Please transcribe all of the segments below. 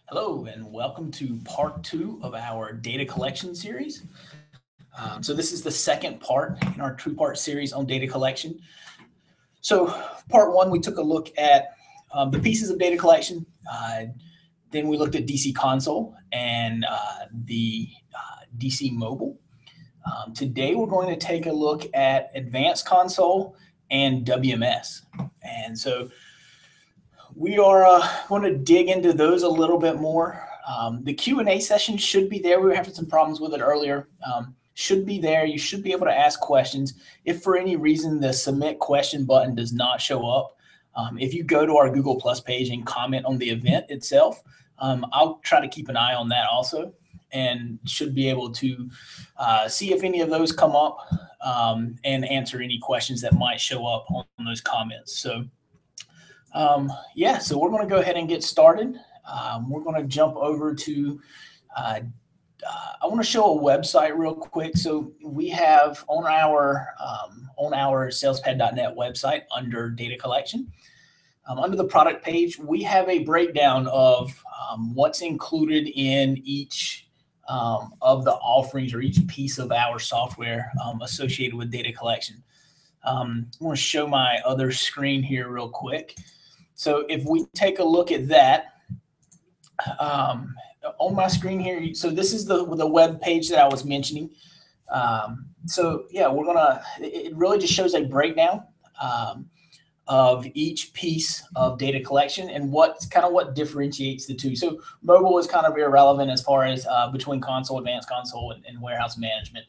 Hello and welcome to part 2 of our data collection series. So this is the second part in our two-part series on data collection. So part 1, we took a look at the pieces of data collection. Then we looked at DC console and the DC mobile. Today we're going to take a look at advanced console and WMS. And so we are going to dig into those a little bit more. The Q&A session should be there. We were having some problems with it earlier. Should be there. You should be able to ask questions. If for any reason the submit question button does not show up, if you go to our Google Plus page and comment on the event itself, I'll try to keep an eye on that also and should be able to see if any of those come up and answer any questions that might show up on those comments. So so we're going to go ahead and get started. We're going to jump over to, I want to show a website real quick. So we have on our SalesPad.net website under data collection, under the product page, we have a breakdown of what's included in each of the offerings or each piece of our software associated with data collection. I want to show my other screen here real quick. So if we take a look at that on my screen here, so this is the web page that I was mentioning. It really just shows a breakdown of each piece of data collection and what differentiates the two. So mobile is kind of irrelevant as far as between console, advanced console, and warehouse management.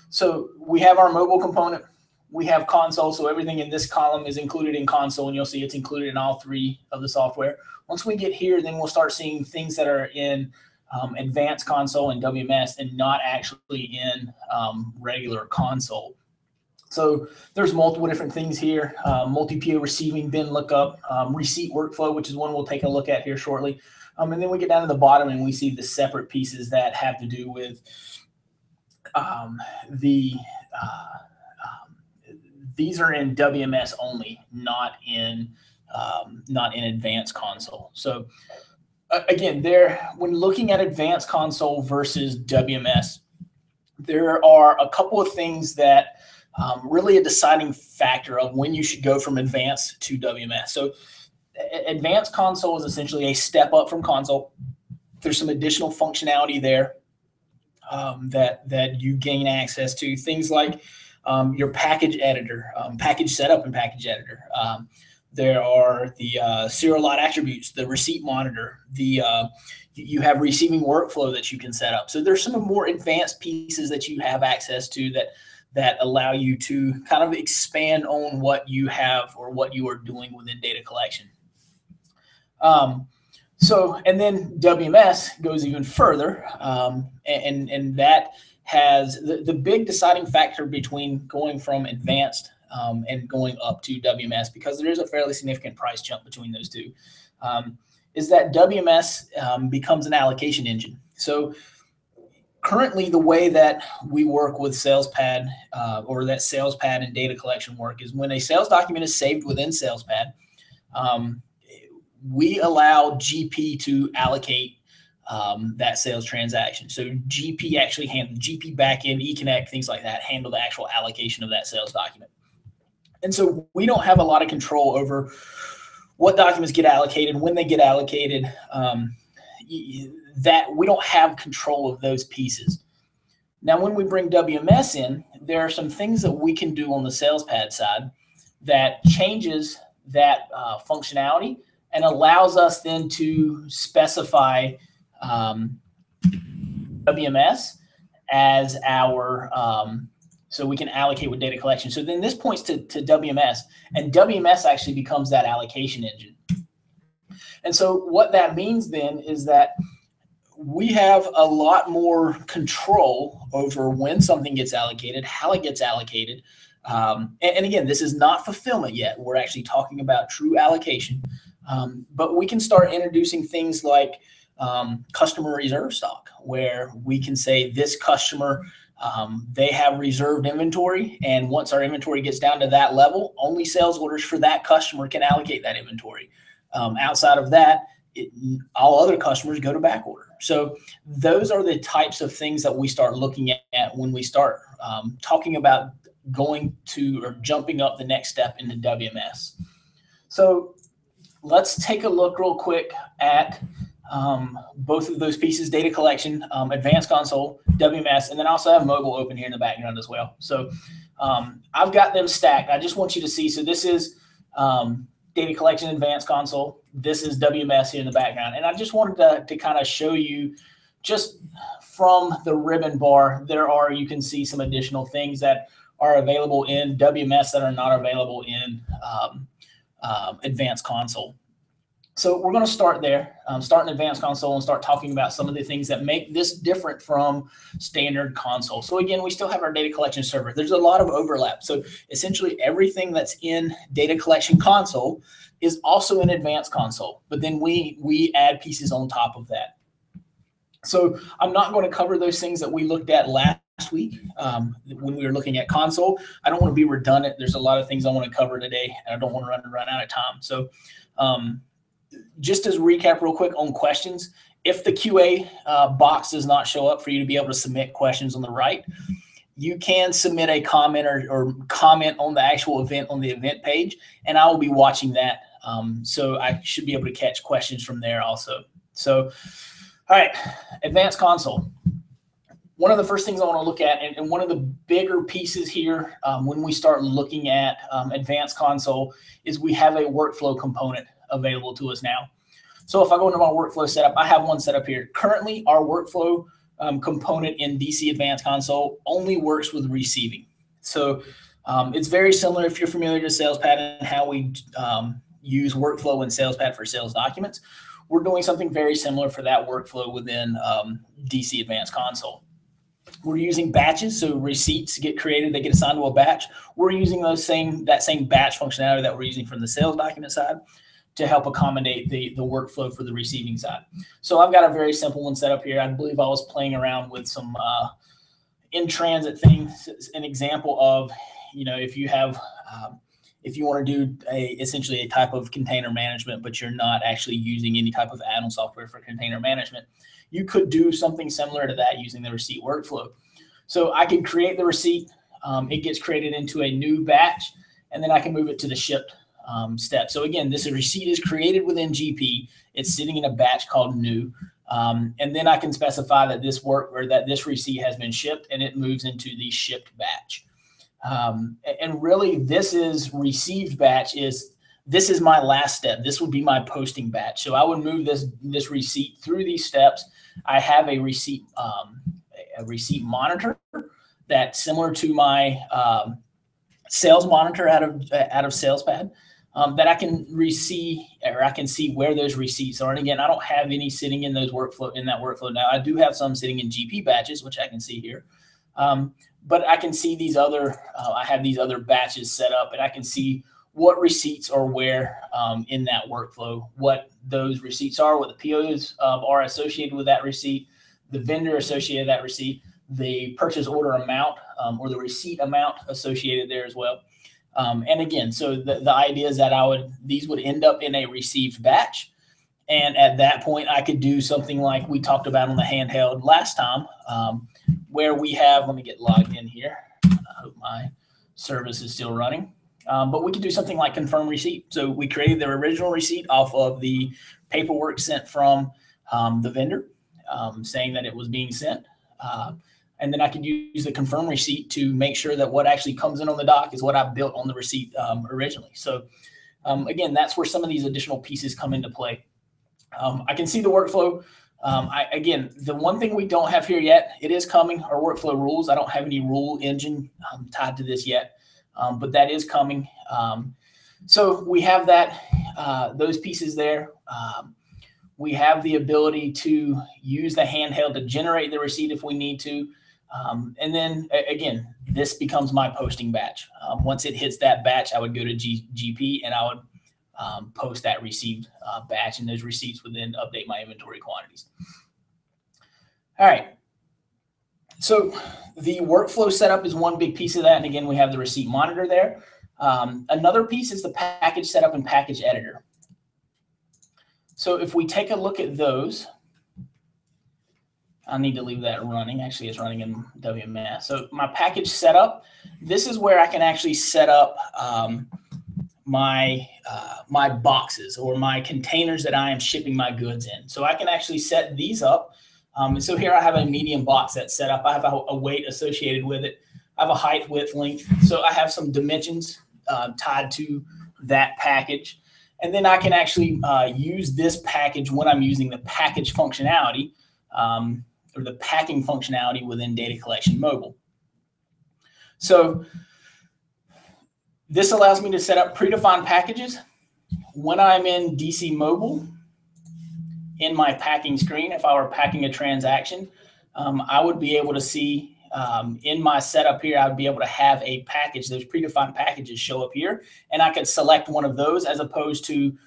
So we have our mobile component. We have console, so everything in this column is included in console, and you'll see it's included in all three of the software. Once we get here, then we'll start seeing things that are in advanced console and WMS and not actually in regular console. So there's multiple different things here, multi-PO receiving, bin lookup, receipt workflow, which is one we'll take a look at here shortly. And then we get down to the bottom and we see the separate pieces that have to do with these are in WMS only, not in advanced console. So again, when looking at advanced console versus WMS, there are a couple of things that really a deciding factor of when you should go from advanced to WMS. So advanced console is essentially a step up from console. There's some additional functionality there that you gain access to, things like your package editor, package setup and package editor. There are the serial lot attributes, the receipt monitor, you have receiving workflow that you can set up. So there's some more advanced pieces that you have access to that allow you to kind of expand on what you have or what you are doing within data collection. And then WMS goes even further, and that has the big deciding factor between going from advanced and going up to WMS, because there is a fairly significant price jump between those two, is that WMS becomes an allocation engine. So currently the way that we work with SalesPad or that SalesPad and data collection work is when a sales document is saved within SalesPad, we allow GP to allocate that sales transaction. So GP actually handle GP backend, eConnect, things like that, handle the actual allocation of that sales document. And so we don't have a lot of control over what documents get allocated, when they get allocated, that we don't have control of those pieces. Now, when we bring WMS in, there are some things that we can do on the SalesPad side that changes that functionality and allows us then to specify WMS as our, so we can allocate with data collection. So then this points to WMS, and WMS actually becomes that allocation engine. And so what that means then is that we have a lot more control over when something gets allocated, how it gets allocated. And again, this is not fulfillment yet. We're actually talking about true allocation. But we can start introducing things like customer reserve stock, where we can say this customer, they have reserved inventory, and once our inventory gets down to that level, only sales orders for that customer can allocate that inventory. Outside of that, all other customers go to back order. So those are the types of things that we start looking at when we start talking about going to or jumping up the next step into WMS. So let's take a look real quick at both of those pieces: data collection, advanced console, WMS, and then I also have mobile open here in the background as well. So I've got them stacked. I just want you to see. So this is data collection, advanced console. This is WMS here in the background. And I just wanted to kind of show you, just from the ribbon bar, you can see some additional things that are available in WMS that are not available in advanced console. So we're going to start there, start in advanced console and start talking about some of the things that make this different from standard console. So again, we still have our data collection server. There's a lot of overlap. So essentially everything that's in data collection console is also in advanced console, but then we add pieces on top of that. So I'm not going to cover those things that we looked at last week when we were looking at console. I don't want to be redundant. There's a lot of things I want to cover today, and I don't want to run out of time. So just as a recap real quick on questions, if the QA box does not show up for you to be able to submit questions on the right, you can submit a comment or comment on the actual event on the event page, and I will be watching that. So I should be able to catch questions from there also. So, all right, advanced console. One of the first things I want to look at, and one of the bigger pieces here when we start looking at advanced console, is we have a workflow component available to us now. So if I go into my workflow setup, I have one set up here. Currently, our workflow component in DC Advanced Console only works with receiving. So it's very similar, if you're familiar to SalesPad and how we use workflow in SalesPad for sales documents. We're doing something very similar for that workflow within DC Advanced Console. We're using batches, so receipts get created, they get assigned to a batch. We're using that same batch functionality that we're using from the sales document side to help accommodate the workflow for the receiving side. So I've got a very simple one set up here. I believe I was playing around with some in-transit things, an example of, if you have, if you want to do essentially a type of container management, but you're not actually using any type of add-on software for container management, you could do something similar to that using the receipt workflow. So I can create the receipt, it gets created into a new batch, and then I can move it to the shipped step. So again, this receipt is created within GP. It's sitting in a batch called new. And then I can specify that this receipt has been shipped, and it moves into the shipped batch. And really, this is received batch this is my last step. This would be my posting batch. So I would move this receipt through these steps. I have a receipt monitor that's similar to my sales monitor out of SalesPad that I can see where those receipts are. And again, I don't have any sitting in that workflow now. I do have some sitting in GP batches, which I can see here. But I can see these other, I have these other batches set up, and I can see what receipts are where in that workflow, what those receipts are, what the POs are associated with that receipt, the vendor associated with that receipt, the purchase order amount or the receipt amount associated there as well. And again, so the idea is that these would end up in a received batch. And at that point, I could do something like we talked about on the handheld last time, where we have, let me get logged in here. I hope my service is still running. But we could do something like confirm receipt. So we created the original receipt off of the paperwork sent from the vendor saying that it was being sent. And then I could use the confirm receipt to make sure that what actually comes in on the dock is what I built on the receipt originally. So again, that's where some of these additional pieces come into play. I can see the workflow. Again, the one thing we don't have here yet, it is coming, our workflow rules. I don't have any rule engine tied to this yet. But that is coming. So we have those pieces there. We have the ability to use the handheld to generate the receipt if we need to. And then again, this becomes my posting batch. Once it hits that batch, I would go to GP and I would post that received batch, and those receipts would then update my inventory quantities. All right. So the workflow setup is one big piece of that. And again, we have the receipt monitor there. Another piece is the package setup and package editor. So if we take a look at those, I need to leave that running. Actually, it's running in WMS. So my package setup, this is where I can actually set up my boxes or my containers that I am shipping my goods in. So I can actually set these up. And so here I have a medium box that's set up. I have a weight associated with it. I have a height, width, length. So I have some dimensions tied to that package. And then I can actually use this package when I'm using the package functionality or the packing functionality within DataCollection Mobile. So this allows me to set up predefined packages. When I'm in DC Mobile, in my packing screen, if I were packing a transaction, I would be able to see in my setup here, I would be able to have a package, those predefined packages show up here, and I could select one of those as opposed to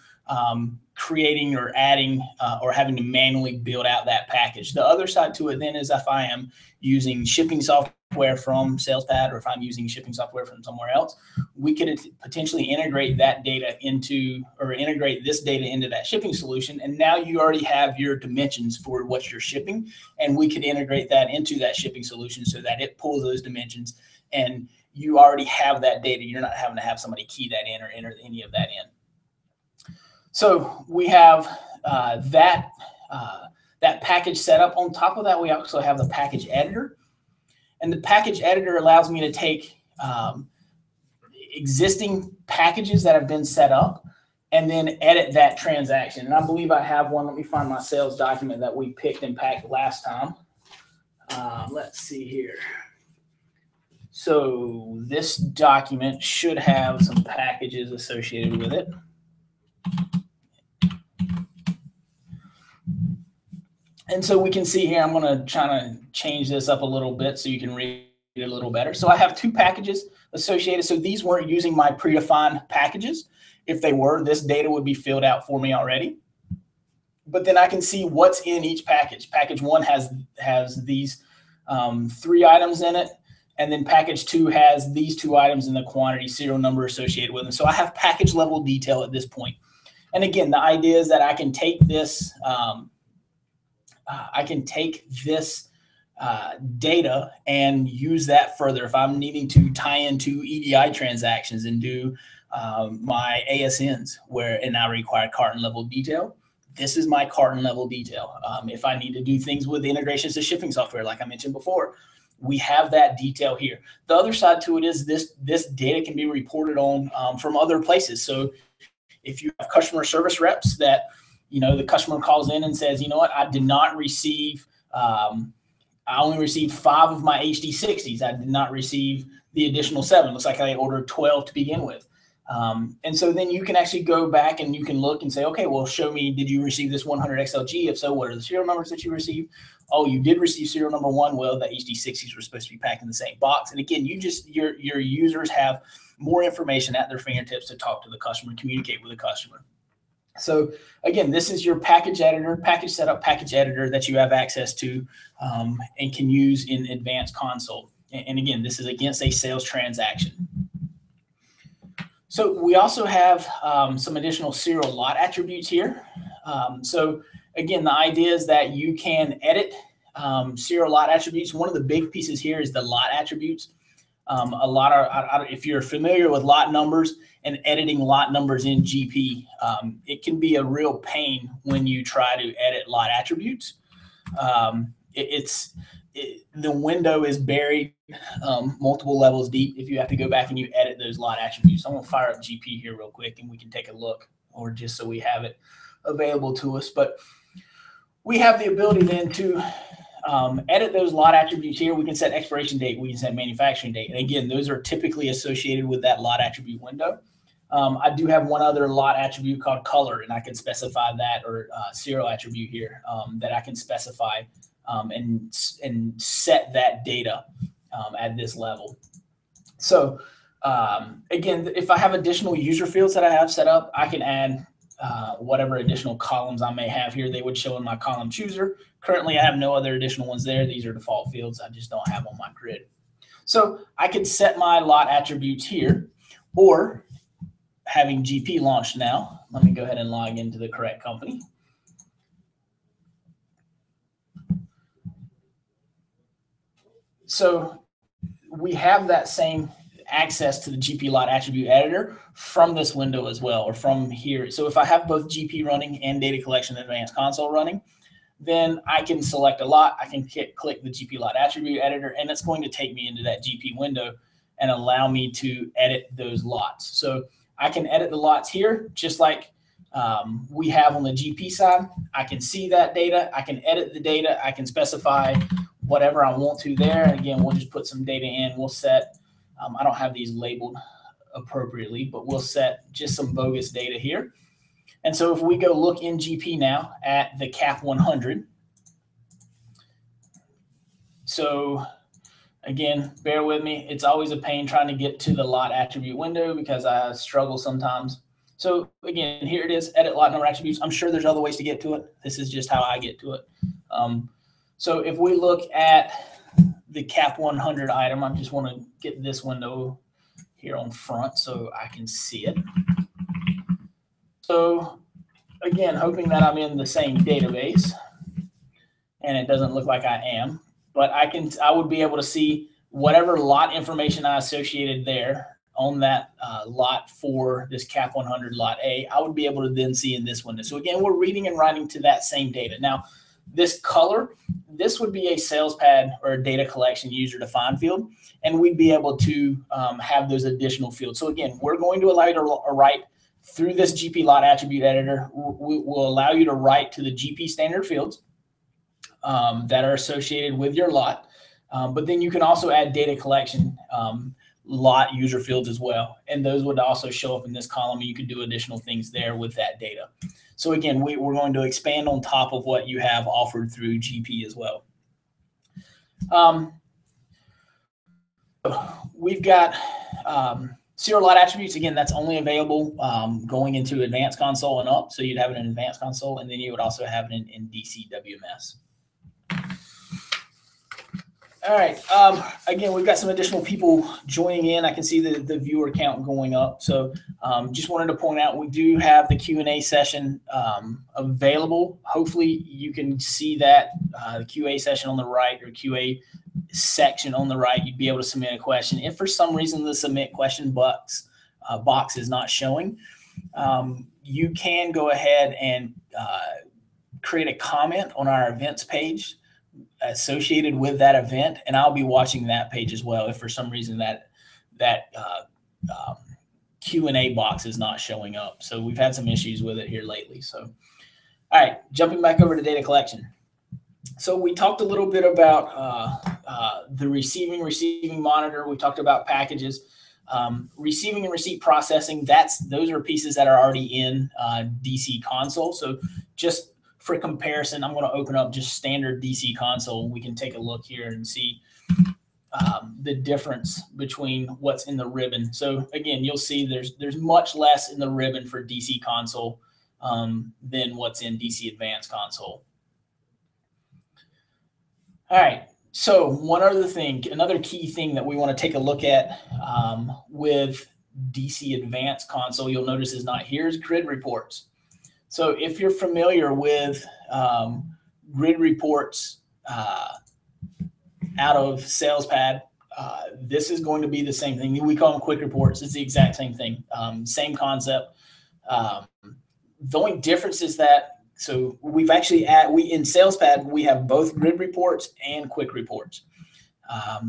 creating or adding or having to manually build out that package. The other side to it then is if I am using shipping software from SalesPad, or if I'm using shipping software from somewhere else, we could potentially integrate that data into, or integrate this data into that shipping solution. And now you already have your dimensions for what you're shipping, and we could integrate that into that shipping solution so that it pulls those dimensions and you already have that data. You're not having to have somebody key that in or enter any of that in. So we have that package setup. On top of that, we also have the package editor. And the package editor allows me to take existing packages that have been set up and then edit that transaction. And I believe I have one. Let me find my sales document that we picked and packed last time. Let's see here. So this document should have some packages associated with it. And so we can see here, I'm going to try to change this up a little bit so you can read it a little better. So I have two packages associated. So these weren't using my predefined packages. If they were, this data would be filled out for me already. But then I can see what's in each package. Package one has these 3 items in it. And then package 2 has these 2 items in the quantity serial number associated with them. So I have package level detail at this point. And again, the idea is that I can take this data and use that further. If I'm needing to tie into EDI transactions and do my ASNs and I require carton level detail, this is my carton level detail. If I need to do things with integrations to shipping software, like I mentioned before, we have that detail here. The other side to it is this data can be reported on from other places. So if you have customer service reps that, the customer calls in and says, you know what, I did not receive, I only received 5 of my HD60s. I did not receive the additional 7. Looks like I ordered 12 to begin with. And so then you can actually go back and you can look and say, okay, well, show me, did you receive this 100 XLG? If so, what are the serial numbers that you received? Oh, you did receive serial number 1. Well, the HD60s were supposed to be packed in the same box. And again, your users have more information at their fingertips to talk to the customer, communicate with the customer. So again, this is your package editor, package setup, package editor that you have access to and can use in Advanced Console. And again, this is against a sales transaction. So we also have some additional serial lot attributes here. So again, the idea is that you can edit serial lot attributes. One of the big pieces here is the lot attributes. If you're familiar with lot numbers and editing lot numbers in GP, it can be a real pain when you try to edit lot attributes. The window is buried multiple levels deep if you have to go back and you edit those lot attributes. I'm going to fire up GP here real quick and we can take a look, or just so we have it available to us. But we have the ability then to edit those lot attributes here. We can set expiration date. We can set manufacturing date. And again, those are typically associated with that lot attribute window. I do have one other lot attribute called color, and I can specify that, or serial attribute here that I can specify and set that data at this level. So again, if I have additional user fields that I have set up, I can add whatever additional columns I may have here. They would show in my column chooser. Currently, I have no other additional ones there. These are default fields I just don't have on my grid. So I could set my lot attributes here, or having GP launched now, let me go ahead and log into the correct company. So we have that same access to the GP lot attribute editor from this window as well, or from here. So if I have both GP running and data collection advanced console running, then I can select a lot. I can click the GP lot attribute editor, and it's going to take me into that GP window and allow me to edit those lots. So I can edit the lots here, just like we have on the GP side. I can see that data. I can edit the data. I can specify whatever I want to there. And again, we'll just put some data in. We'll set, I don't have these labeled appropriately, but we'll set just some bogus data here. And so if we go look in GP now at the cap 100, so again, bear with me. It's always a pain trying to get to the lot attribute window because I struggle sometimes. So again, here it is, edit lot number attributes. I'm sure there's other ways to get to it. This is just how I get to it. So if we look at the cap 100 item, I just want to get this window here on front so I can see it. So again, hoping that I'm in the same database, and it doesn't look like I am, but I would be able to see whatever lot information I associated there on that lot for this cap 100 lot A, I would be able to then see in this window. So again, we're reading and writing to that same data. Now, this color, this would be a SalesPad or a data collection user defined field, and we'd be able to have those additional fields. So again, we're going to allow you to write through this GP lot attribute editor. We will allow you to write to the GP standard fields that are associated with your lot. But then you can also add data collection lot user fields as well. And those would also show up in this column. You could do additional things there with that data. So again, we're going to expand on top of what you have offered through GP as well. We've got serial lot attributes. Again, that's only available going into advanced console and up. So you'd have it in advanced console, and then you would also have it in DC WMS. All right. Again, we've got some additional people joining in. I can see the viewer count going up. So just wanted to point out we do have the Q&A session available. Hopefully you can see that the QA session on the right, or QA section on the right. You'd be able to submit a question. If for some reason the submit question box is not showing, you can go ahead and create a comment on our events page associated with that event, and I'll be watching that page as well if for some reason that Q&A box is not showing up. So we've had some issues with it here lately. So all right, jumping back over to data collection. So we talked a little bit about the receiving monitor. We talked about packages. Receiving and receipt processing, those are pieces that are already in DC console. So just for comparison, I'm going to open up just standard DC console. We can take a look here and see the difference between what's in the ribbon. So again, you'll see there's much less in the ribbon for DC console than what's in DC advanced console. All right. So one other thing, another key thing that we want to take a look at with DC advanced console, you'll notice is not here, is grid reports. So if you're familiar with grid reports out of SalesPad, this is going to be the same thing. We call them quick reports. It's the exact same thing, same concept. The only difference is that, so we've actually in SalesPad, we have both grid reports and quick reports.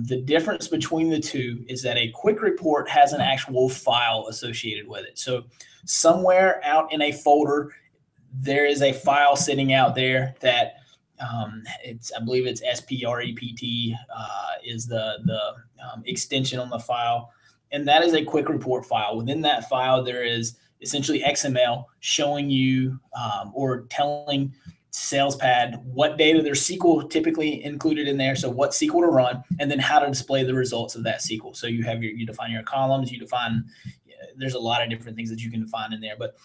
The difference between the two is that a quick report has an actual file associated with it. So somewhere out in a folder, there is a file sitting out there that I believe it's SPREPT is the extension on the file, and that is a quick report file. Within that file, there is essentially XML showing you or telling SalesPad what data, there's SQL typically included in there, so what SQL to run, and then how to display the results of that SQL. So you have you define your columns, you define, there's a lot of different things that you can define in there, but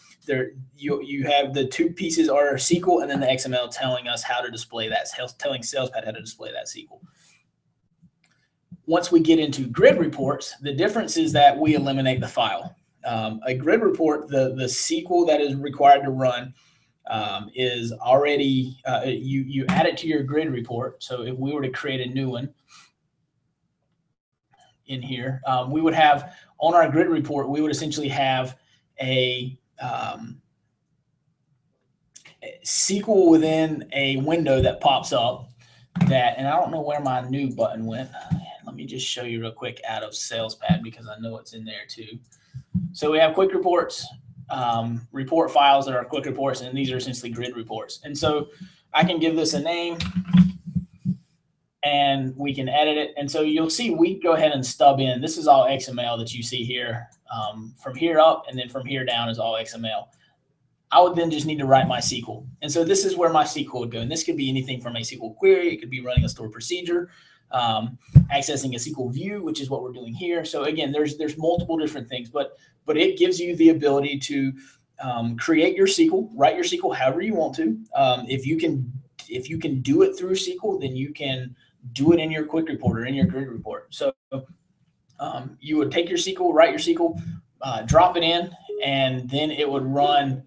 you have the two pieces are SQL and then the XML telling us how to display that, telling SalesPad how to display that SQL. Once we get into grid reports, the difference is that we eliminate the file. A grid report, the SQL that is required to run is already, you add it to your grid report. So if we were to create a new one, in here. We would have on our grid report, we would essentially have a SQL within a window that pops up that, and I don't know where my new button went. Let me just show you real quick out of SalesPad because I know it's in there too. So we have quick reports, report files that are quick reports, and these are essentially grid reports. And so I can give this a name and we can edit it. And so you'll see we go ahead and stub in. This is all XML that you see here. From here up and then from here down is all XML. I would then just need to write my SQL. And so this is where my SQL would go. And this could be anything from a SQL query. It could be running a stored procedure, accessing a SQL view, which is what we're doing here. So again, there's multiple different things, but it gives you the ability to create your SQL, write your SQL however you want to. If you can do it through SQL, then you can do it in your quick report or in your grid report. So you would take your SQL, write your SQL, drop it in, and then it would run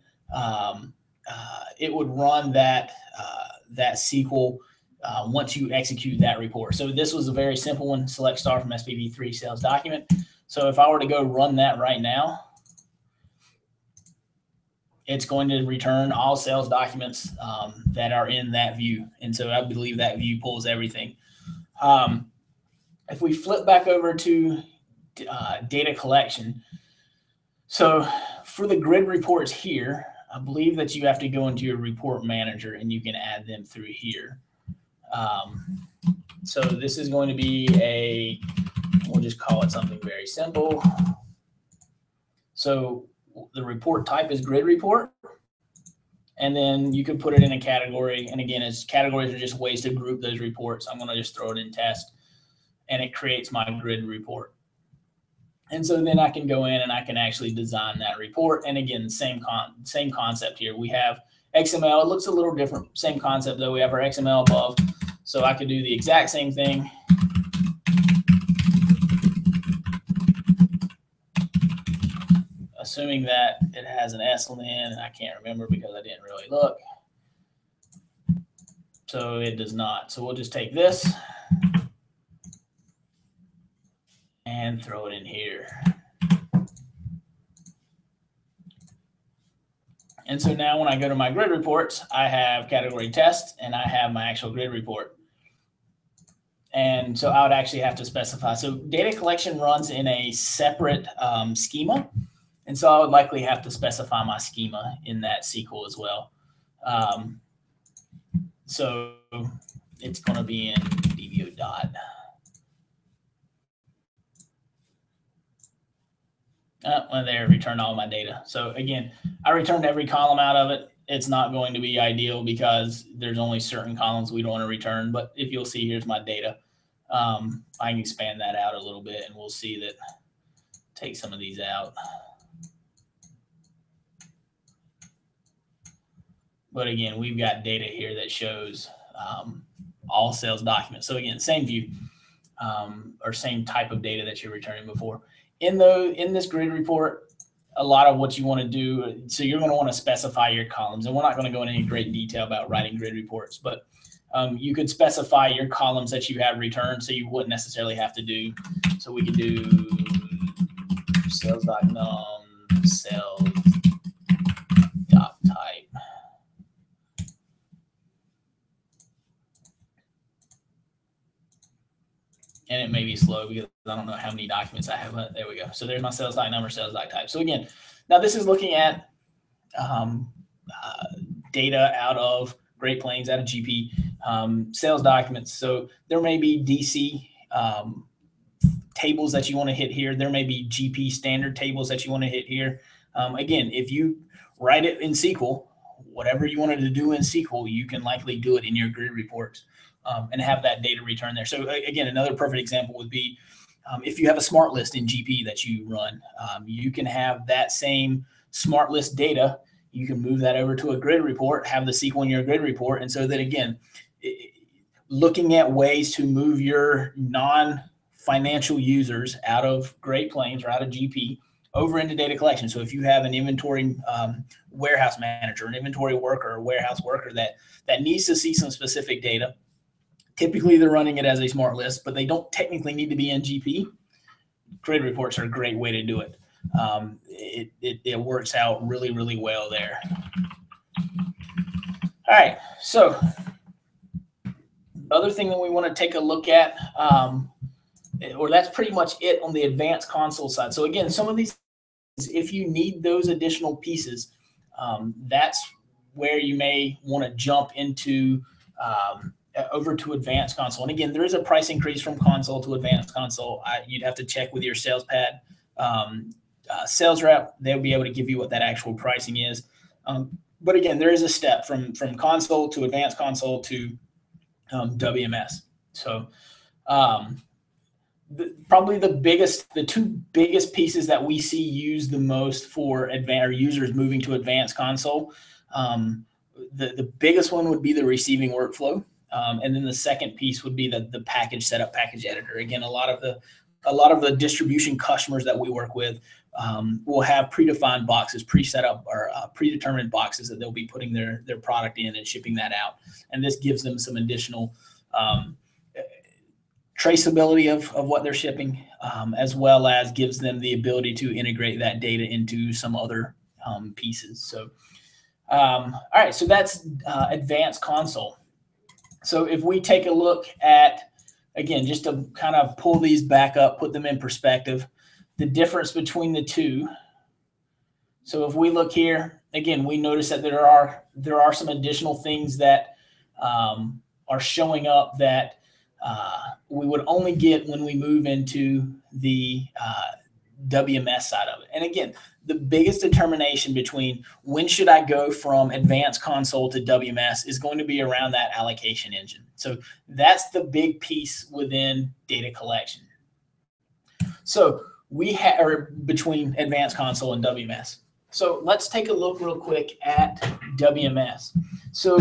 that SQL once you execute that report. So this was a very simple one, select star from SPV3 sales document. So if I were to go run that right now, it's going to return all sales documents that are in that view. And so I believe that view pulls everything. If we flip back over to data collection, so for the grid reports here, I believe that you have to go into your report manager and you can add them through here. So this is going to be we'll just call it something very simple. So the report type is grid report. And then you can put it in a category. And again, categories are just ways to group those reports. I'm going to just throw it in test and it creates my grid report. And so then I can go in and I can actually design that report. And again, same concept here. We have XML. It looks a little different. Same concept though. We have our XML above. So I could do the exact same thing. Assuming that it has an S on the end, and I can't remember because I didn't really look. So it does not. So we'll just take this and throw it in here. And so now when I go to my grid reports, I have category test and I have my actual grid report. And so I would actually have to specify. So data collection runs in a separate schema. And so I would likely have to specify my schema in that SQL as well. So it's going to be in DVO dot. Well, there, return all my data. So again, I returned every column out of it. It's not going to be ideal because there's only certain columns we don't want to return. But if you'll see, here's my data. I can expand that out a little bit and we'll see that, take some of these out. But again, we've got data here that shows all sales documents. So again, same view or same type of data that you're returning before. In this grid report, a lot of what you want to do, so you're going to want to specify your columns. And we're not going to go into any great detail about writing grid reports, but you could specify your columns that you have returned, so you wouldn't necessarily have to do. So we could do sales.num, sales dot type. And it may be slow because I don't know how many documents I have. But there we go. So there's my sales doc number, sales doc type. So again, now this is looking at data out of Great Plains, out of GP, sales documents. So there may be DC tables that you want to hit here. There may be GP standard tables that you want to hit here. Again, if you write it in SQL, whatever you wanted to do in SQL, you can likely do it in your grid reports. And have that data return there. So again, another perfect example would be if you have a smart list in GP that you run, you can have that same smart list data. You can move that over to a grid report, have the SQL in your grid report. And so that, again, looking at ways to move your non-financial users out of Great Plains or out of GP over into data collection. So if you have an inventory warehouse manager, an inventory worker, or warehouse worker that needs to see some specific data, typically they're running it as a smart list, but they don't technically need to be in GP. grid reports are a great way to do it. It works out really, really well there. All right, so the other thing that we want to take a look at, or that's pretty much it on the advanced console side. So again, some of these, if you need those additional pieces, that's where you may want to jump into over to advanced console. And again, there is a price increase from console to advanced console. You'd have to check with your SalesPad sales rep. They'll be able to give you what that actual pricing is. But again, there is a step from console to advanced console to WMS. So probably the two biggest pieces that we see used the most for users moving to advanced console. The biggest one would be the receiving workflow. And then the second piece would be the package setup, package editor. Again, a lot of the distribution customers that we work with will have predefined boxes, pre-set up or predetermined boxes that they'll be putting their product in and shipping that out. And this gives them some additional traceability of what they're shipping, as well as gives them the ability to integrate that data into some other pieces. So, all right, so that's advanced console. So if we take a look at, again, just to kind of pull these back up, put them in perspective, the difference between the two. So if we look here, again, we notice that there are some additional things that are showing up that we would only get when we move into the WMS side of it. And again, the biggest determination between when should I go from advanced console to WMS is going to be around that allocation engine. So that's the big piece within data collection. So we have between advanced console and WMS. So let's take a look real quick at WMS. So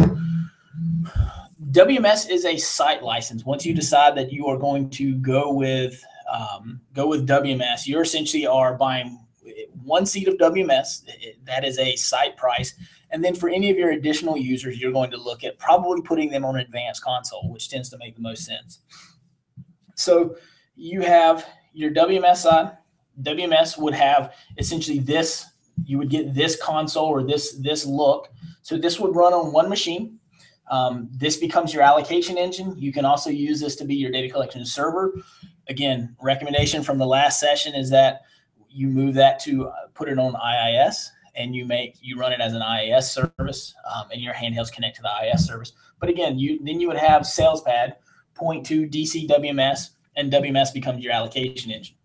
WMS is a site license. Once you decide that you are going to go with WMS, you essentially are buying one seat of WMS. That is a site price. And then for any of your additional users, you're going to look at probably putting them on advanced console, which tends to make the most sense. So you have your WMS side. WMS would have essentially this. You would get this console or this look. So this would run on one machine. This becomes your allocation engine. You can also use this to be your data collection server. Again, recommendation from the last session is that you move that to put it on IIS, and you run it as an IIS service, and your handhelds connect to the IIS service. But again, then you would have SalesPad point to DC WMS, and WMS becomes your allocation engine.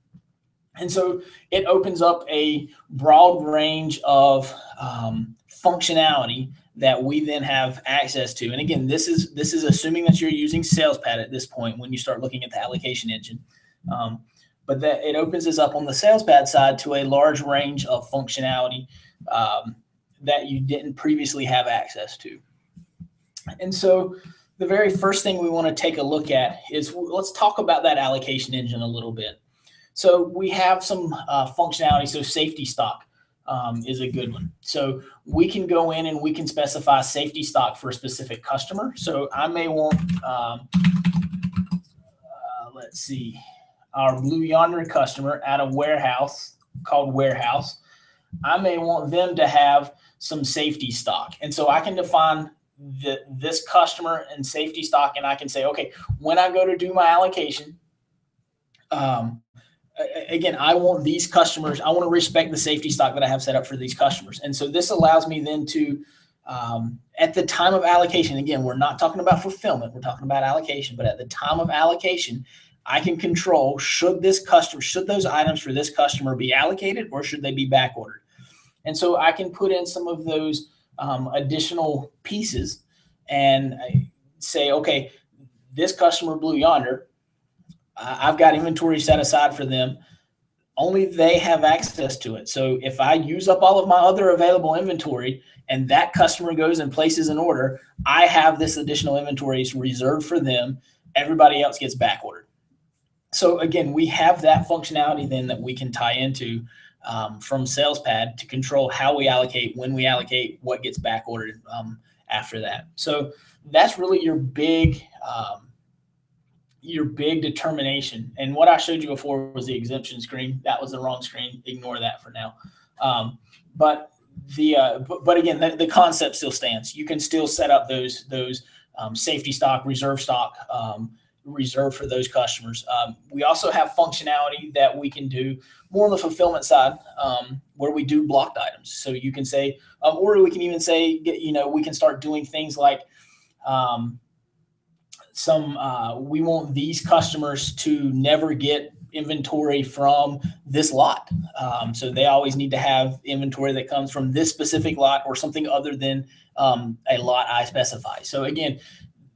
And so it opens up a broad range of functionality that we then have access to. And again, this is assuming that you're using SalesPad at this point when you start looking at the allocation engine. But that it opens this up on the SalesPad side to a large range of functionality that you didn't previously have access to. And so the very first thing we want to take a look at is, let's talk about that allocation engine a little bit. So we have some functionality. So safety stock is a good one. So we can go in and we can specify safety stock for a specific customer. So I may want, let's see, our Blue Yonder customer at a warehouse called Warehouse. I may want them to have some safety stock. And so I can define this customer and safety stock, and I can say, okay, when I go to do my allocation, again, I want these customers, I want to respect the safety stock that I have set up for these customers. And so this allows me then to, at the time of allocation, again, we're not talking about fulfillment, we're talking about allocation, but at the time of allocation, I can control should those items for this customer be allocated or should they be back ordered. And so I can put in some of those additional pieces and say, okay, this customer, Blue Yonder, I've got inventory set aside for them. Only they have access to it. So if I use up all of my other available inventory and that customer goes and places an order, I have this additional inventory reserved for them. Everybody else gets back ordered. So again, we have that functionality then that we can tie into from SalesPad to control how we allocate, when we allocate, what gets back ordered after that. So that's really your big your big determination. And what I showed you before was the exemption screen. That was the wrong screen. Ignore that for now. But again, the concept still stands. You can still set up those safety stock, reserved for those customers. We also have functionality that we can do more on the fulfillment side, where we do blocked items. So you can say, or we can even say, we can start doing things like we want these customers to never get inventory from this lot. So they always need to have inventory that comes from this specific lot or something other than a lot I specify. So again,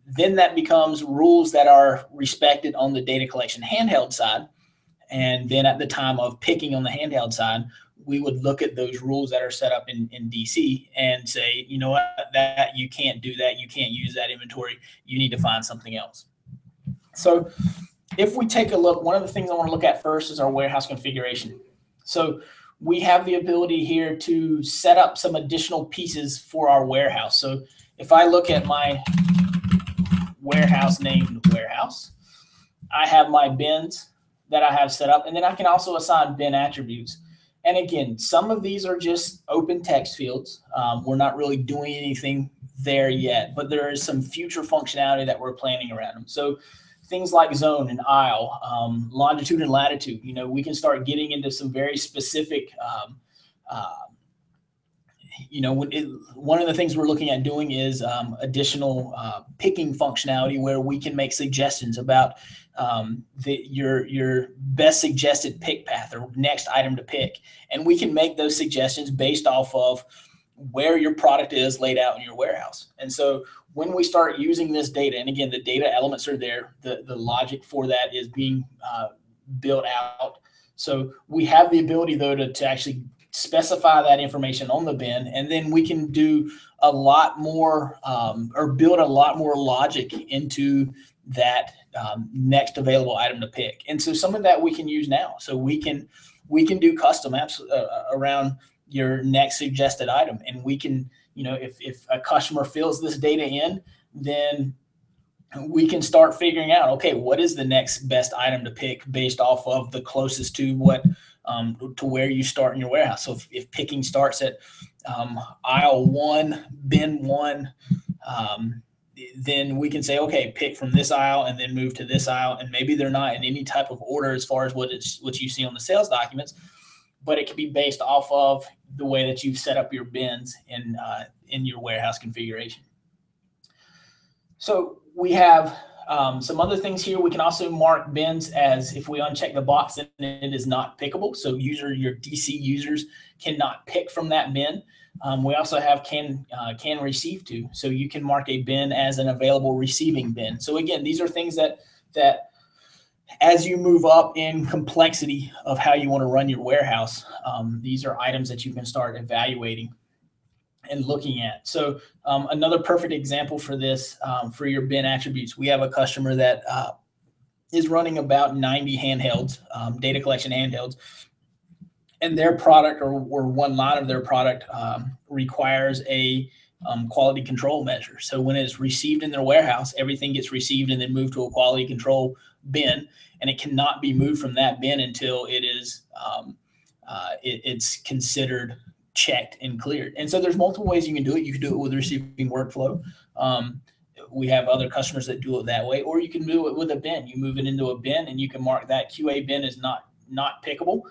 then that becomes rules that are respected on the data collection handheld side. And then at the time of picking on the handheld side, we would look at those rules that are set up in DC and say, you know what, that you can't do that. You can't use that inventory. You need to find something else. So if we take a look, one of the things I want to look at first is our warehouse configuration. So we have the ability here to set up some additional pieces for our warehouse. So if I look at my warehouse named warehouse, I have my bins that I have set up, and then I can also assign bin attributes. And again, some of these are just open text fields. We're not really doing anything there yet, but there is some future functionality that we're planning around them. So things like zone and aisle, longitude and latitude, we can start getting into some very specific, one of the things we're looking at doing is additional picking functionality where we can make suggestions about your best suggested pick path or next item to pick. And we can make those suggestions based off of where your product is laid out in your warehouse. And so when we start using this data, and again, the data elements are there, the logic for that is being built out. So we have the ability, though, to actually specify that information on the bin, and then we can do a lot more or build a lot more logic into that next available item to pick. And so some of that we can use now. So we can do custom apps around your next suggested item, and we can, if a customer fills this data in, then we can start figuring out, okay, what is the next best item to pick based off of the closest to what to where you start in your warehouse. So if picking starts at aisle 1, bin 1, then we can say, okay, pick from this aisle and then move to this aisle. And maybe they're not in any type of order as far as what you see on the sales documents, but it can be based off of the way that you've set up your bins in your warehouse configuration. So we have some other things here. We can also mark bins as, if we uncheck the box, then it is not pickable. So your DC users cannot pick from that bin. We also have can receive to. So you can mark a bin as an available receiving bin. So again, these are things that as you move up in complexity of how you want to run your warehouse, these are items that you can start evaluating and looking at. So another perfect example for this, for your bin attributes, we have a customer that is running about 90 handhelds, data collection handhelds, and their product or one line of their product requires a quality control measure. So when it's received in their warehouse, everything gets received and then moved to a quality control bin, and it cannot be moved from that bin until it is it's considered checked and cleared. And so there's multiple ways you can do it. You can do it with receiving workflow. We have other customers that do it that way, or you can do it with a bin. You move it into a bin and you can mark that QA bin is not pickable.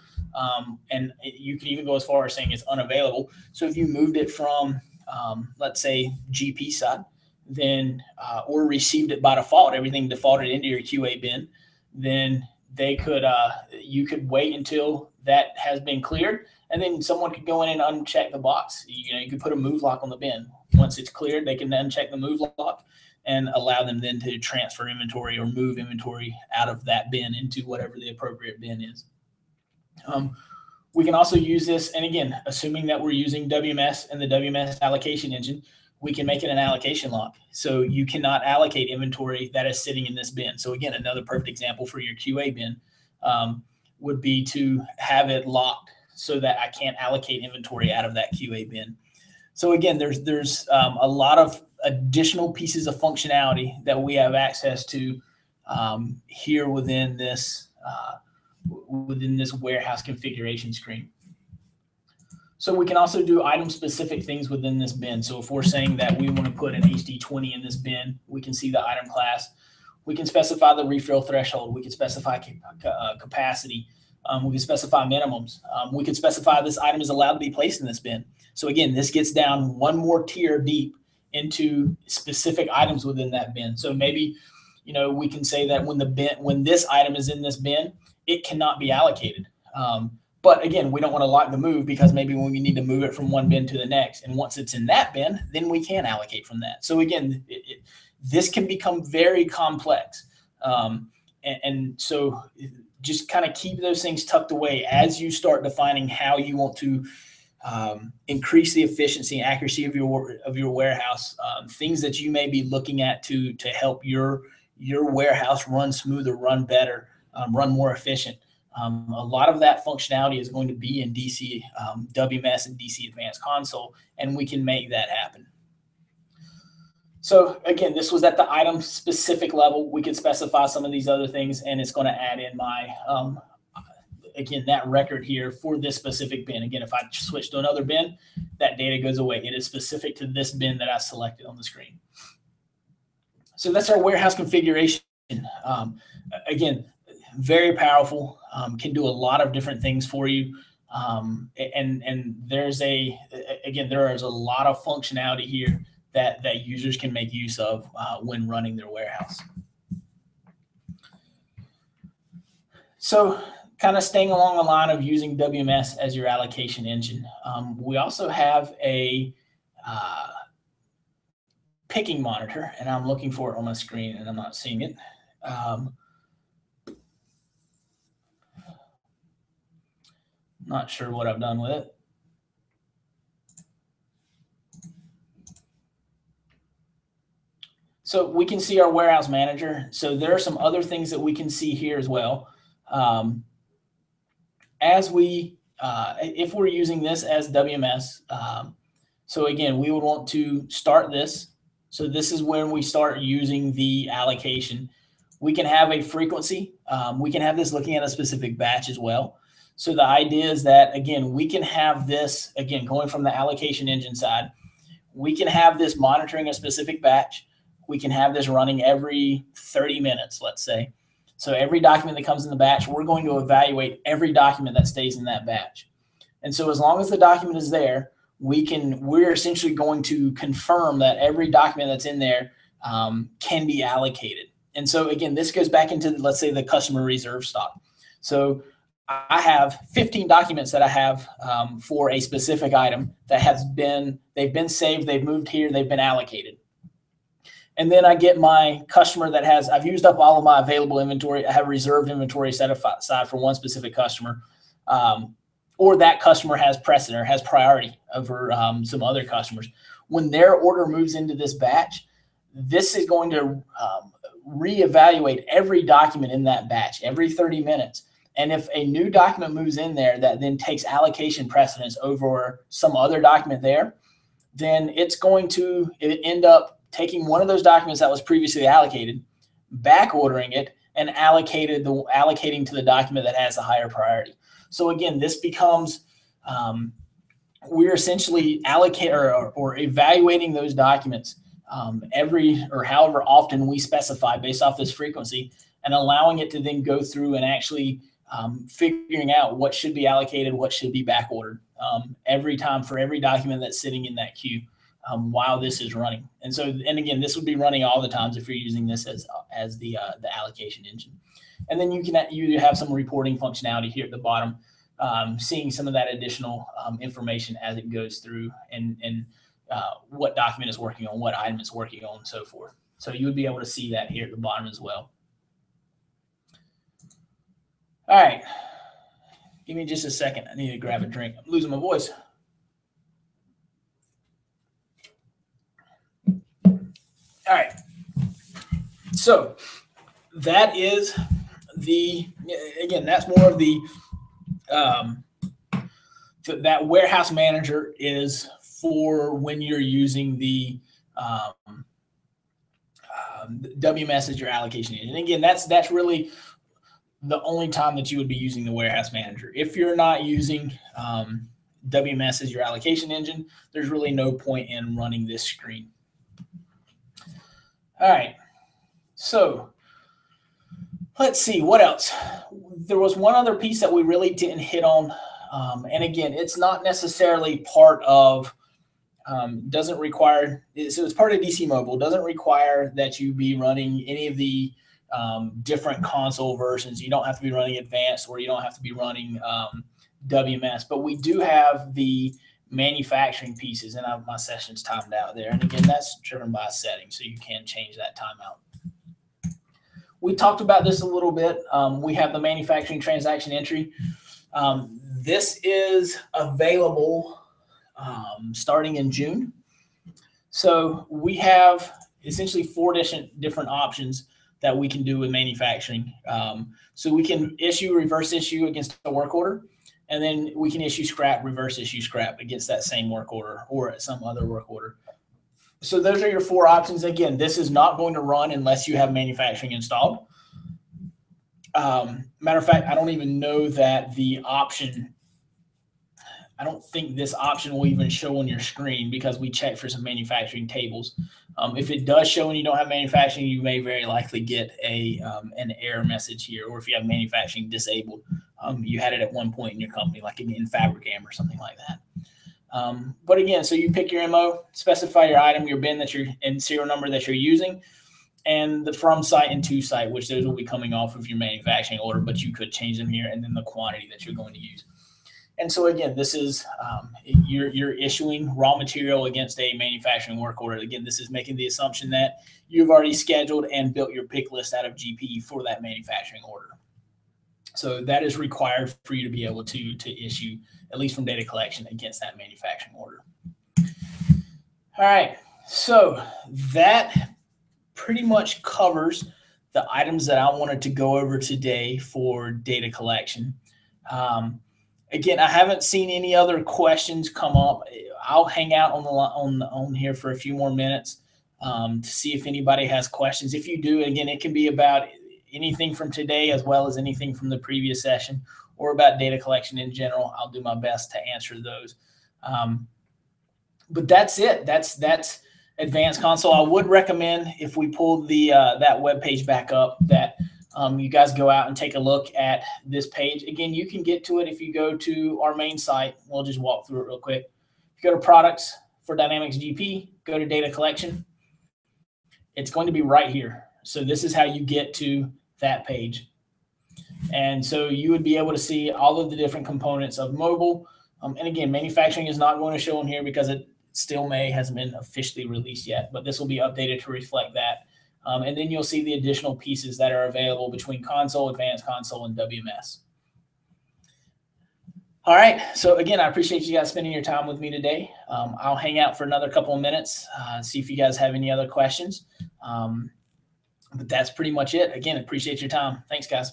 And you can even go as far as saying it's unavailable. So if you moved it from, let's say, GP side, then, or received it by default, everything defaulted into your QA bin, then you could wait until that has been cleared, and then someone could go in and uncheck the box. You could put a move lock on the bin. Once it's cleared, they can uncheck the move lock and allow them then to transfer inventory or move inventory out of that bin into whatever the appropriate bin is. We can also use this, and again, assuming that we're using WMS and the WMS allocation engine, we can make it an allocation lock. So you cannot allocate inventory that is sitting in this bin. So again, another perfect example for your QA bin would be to have it locked so that I can't allocate inventory out of that QA bin. So again, there's a lot of additional pieces of functionality that we have access to here within this warehouse configuration screen. So we can also do item-specific things within this bin. So if we're saying that we want to put an HD20 in this bin, we can see the item class. We can specify the refill threshold. We can specify capacity. We can specify minimums. We can specify this item is allowed to be placed in this bin. So again, this gets down one more tier deep into specific items within that bin. So maybe, we can say that when this item is in this bin, it cannot be allocated. But again, we don't want to lock the move, because maybe when we need to move it from one bin to the next, and once it's in that bin, then we can allocate from that. So again, this can become very complex. And so just kind of keep those things tucked away as you start defining how you want to increase the efficiency and accuracy of your warehouse, things that you may be looking at to help your warehouse run smoother, run better, run more efficient. A lot of that functionality is going to be in DC WMS and DC Advanced Console, and we can make that happen. So again, this was at the item specific level. We could specify some of these other things, and it's going to add in my, again, that record here for this specific bin. Again, if I switch to another bin, that data goes away. It is specific to this bin that I selected on the screen. So that's our warehouse configuration. Again, very powerful, can do a lot of different things for you. And there is a lot of functionality here that users can make use of when running their warehouse. So kind of staying along the line of using WMS as your allocation engine, we also have a picking monitor, and I'm looking for it on my screen and I'm not seeing it. Not sure what I've done with it. So we can see our warehouse manager. So there are some other things that we can see here as well. If we're using this as WMS, so again, we would want to start this. So this is when we start using the allocation. We can have a frequency. We can have this looking at a specific batch as well. So the idea is that, again, we can have this, again, going from the allocation engine side, we can have this monitoring a specific batch. We can have this running every 30 minutes, let's say. So every document that comes in the batch, we're going to evaluate every document that stays in that batch. And so as long as the document is there, we're essentially going to confirm that every document that's in there can be allocated. And so again, this goes back into, let's say, the customer reserve stock. So I have 15 documents that I have for a specific item that they've been saved, they've moved here, they've been allocated. And then I get my customer that I've used up all of my available inventory. I have reserved inventory set aside for one specific customer, or that customer has precedent or has priority over some other customers. When their order moves into this batch, this is going to reevaluate every document in that batch every 30 minutes. And if a new document moves in there that then takes allocation precedence over some other document there, then it's going to end up taking one of those documents that was previously allocated, back ordering it, and allocating to the document that has the higher priority. So again, this becomes, we're essentially or evaluating those documents every or however often we specify based off this frequency, and allowing it to then go through and actually figuring out what should be allocated, what should be back ordered every time for every document that's sitting in that queue while this is running. And so, and again, this would be running all the times if you're using this as the allocation engine. And then you have some reporting functionality here at the bottom, seeing some of that additional information as it goes through, and what document is working on, what item is working on, and so forth. So you would be able to see that here at the bottom as well. All right, give me just a second. I need to grab a drink. I'm losing my voice. All right, so that is again, that's more of that warehouse manager is for when you're using the WMS is your allocation engine. And again, that's really the only time that you would be using the warehouse manager. If you're not using WMS as your allocation engine, there's really no point in running this screen. All right, so let's see what else. There was one other piece that we really didn't hit on, and again, it's not necessarily part of, doesn't require, so it's part of DC Mobile, doesn't require that you be running any of the different console versions. You don't have to be running advanced, or you don't have to be running WMS, but we do have the manufacturing pieces, and my session's timed out there. And again, that's driven by settings, so you can change that timeout. We talked about this a little bit. We have the manufacturing transaction entry. This is available starting in June. So we have essentially 4 different options that we can do with manufacturing. So we can reverse issue against a work order, and then we can reverse issue scrap against that same work order or some other work order. So those are your 4 options. Again, this is not going to run unless you have manufacturing installed. Matter of fact, I don't even know that the option, I don't think this option will even show on your screen, because we checked for some manufacturing tables. If it does show and you don't have manufacturing, you may very likely get an error message here, or if you have manufacturing disabled, you had it at one point in your company, like in Fabricam or something like that. But again, so you pick your MO, specify your item, your bin and serial number that you're using, and the from site and to site, which those will be coming off of your manufacturing order, but you could change them here, and then the quantity that you're going to use. And so again, this is you're issuing raw material against a manufacturing work order. Again, this is making the assumption that you've already scheduled and built your pick list out of GP for that manufacturing order. So that is required for you to be able to issue, at least from data collection, against that manufacturing order. All right, so that pretty much covers the items that I wanted to go over today for data collection. Again, I haven't seen any other questions come up. I'll hang out on here for a few more minutes to see if anybody has questions. If you do, again, it can be about anything from today as well as anything from the previous session, or about data collection in general. I'll do my best to answer those. But that's it. That's Advanced Console. I would recommend, if we pull the that web page back up, that you guys go out and take a look at this page. Again, you can get to it if you go to our main site. We'll just walk through it real quick. If you go to Products for Dynamics GP, go to Data Collection. It's going to be right here. So this is how you get to that page. And so you would be able to see all of the different components of mobile. And again, manufacturing is not going to show in here because it still hasn't been officially released yet, but this will be updated to reflect that. And then you'll see the additional pieces that are available between console, advanced console, and WMS. All right. So again, I appreciate you guys spending your time with me today. I'll hang out for another couple of minutes, see if you guys have any other questions. But that's pretty much it. Again, appreciate your time. Thanks, guys.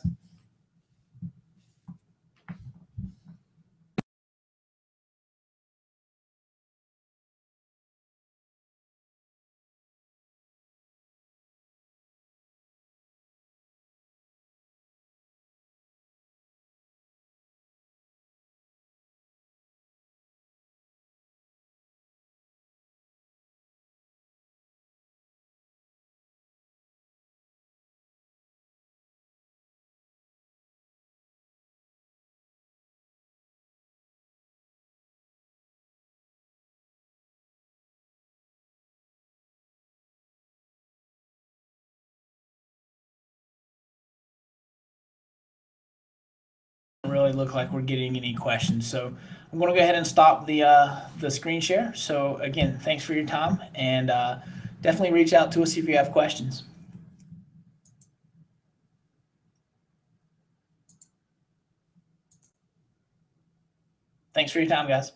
Really look like we're getting any questions, so I'm going to go ahead and stop the screen share. So again, thanks for your time, and definitely reach out to us if you have questions. Thanks for your time, guys.